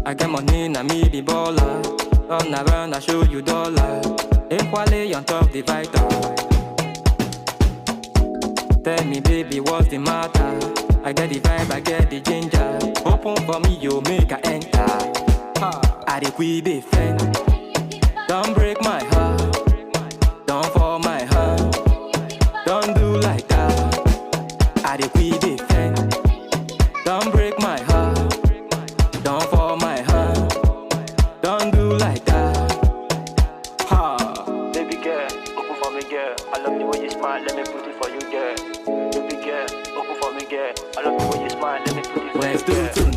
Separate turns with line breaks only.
I get money, na me the baller. Run around, I show you dollar. Equally on top the vital. Tell me, baby, what's the matter? I get the vibe, I get the ginger. Open for me, you make I enter. I dey quick be friend. Don't break my heart. Don't fall my heart. Don't do like that. I dey quick be friend. Don't break my heart. Don't fall my heart. Don't do like that.
Baby girl, open for me, girl. I love the way you smile, let me put it for you, girl. Baby girl, open for me, girl. I love the way you smile, let me put it for
Let's
you,
do
girl.
it